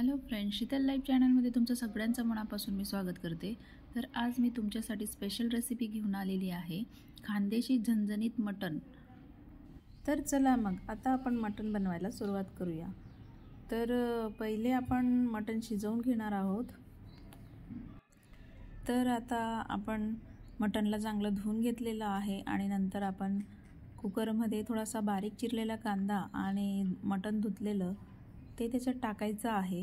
Hello friends, Sheetal live चॅनलमध्ये तुमचं सगळ्यांचं मनापासून मी स्वागत करते। तर आज मी तुमच्यासाठी स्पेशल रेसिपी घेऊन आलेली आहे, खानदेशी झणझणीत मटण। तर चला मग आता आपण मटण बनवायला सुरुवात करूया। तर पहिले आपण मटण शिजवून घेणार आहोत। तर आता आपण मटणला चांगलं धुवून घेतलेलं आहे आणि नंतर आपण कुकरमध्ये थोडासा बारीक चिरलेला कांदा आणि मटण धुतलेलं ते त्याच्यात टाकायचं आहे।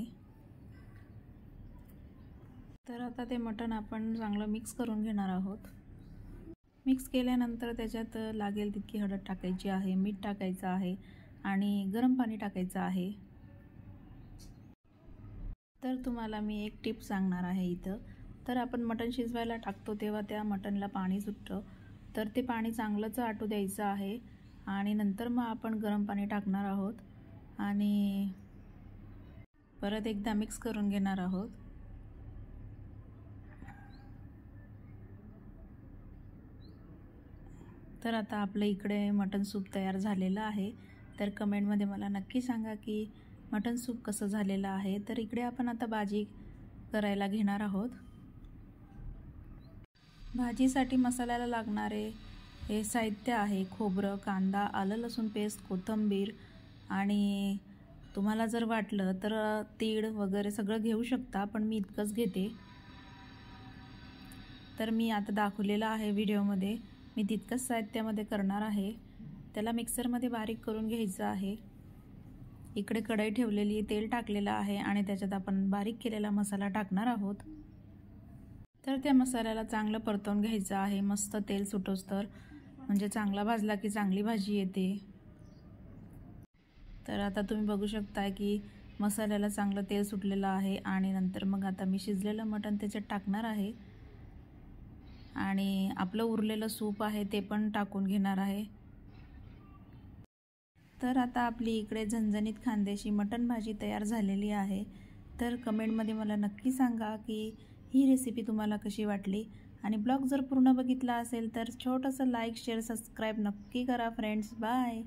तर आता ते मटण आपण चांगलं मिक्स करून घेणार आहोत। मिक्स केल्यानंतर त्याच्यात लागेल तितकी हळद टाकायची आहे, मीठ टाकायचं आहे आणि गरम पाणी टाकायचं आहे। तर तुम्हाला मी एक टिप सांगणार आहे इथं। तर आपण मटण शिजवायला टाकतो तेव्हा त्या मटणला पाणी सुटतं, तर ते पाणी चांगलंच आटू द्यायचं आहे आणि नंतर मग आपण गरम पाणी टाकणार आहोत आणि परत एकदा मिक्स करून घेणार आहोत। तर आता आपल्या इकडे मटण सूप तयार झालेलं आहे। तर कमेंटमध्ये मला नक्की सांगा की मटण सूप कसं झालेलं आहे। तर इकडे आपण आता भाजी करायला घेणार आहोत। भाजीसाठी मसाल्याला लागणारे हे साहित्य आहे खोबरं, कांदा, आलं लसूण पेस्ट, कोथिंबीर आणि तुम्हाला जर वाटलं तर तीळ वगैरे सगळं घेऊ शकता, पण मी इतकंच घेते। तर मी आता दाखवलेलं आहे व्हिडिओमध्ये, मी तितकंच साहित्यामध्ये करणार आहे। त्याला मिक्सरमध्ये बारीक करून घ्यायचं आहे। इकडे कढई ठेवलेली, तेल टाकलेलं आहे आणि त्याच्यात आपण बारीक केलेला मसाला टाकणार आहोत। तर त्या मसाल्याला चांगलं परतवून घ्यायचं आहे, मस्त तेल सुटोस्तर, म्हणजे चांगला भाजला की चांगली भाजी येते। तर आता तुम्ही बघू शकता की मसाल्याला चांगलं तेल सुटलेलं आहे आणि नंतर मग आता मी शिजलेलं मटण त्याच्यात टाकणार आहे आणि आपलं उरलेलं सूप आहे ते पण टाकून घेणार आहे। तर आता आपली इकडे झणझणीत खानदेशी मटण भाजी तयार झालेली आहे। तर कमेंटमध्ये मला नक्की सांगा की ही रेसिपी तुम्हाला कशी वाटली आणि ब्लॉग जर पूर्ण बघितला असेल तर छोटंसं लाईक, शेअर, सबस्क्राईब नक्की करा फ्रेंड्स। बाय।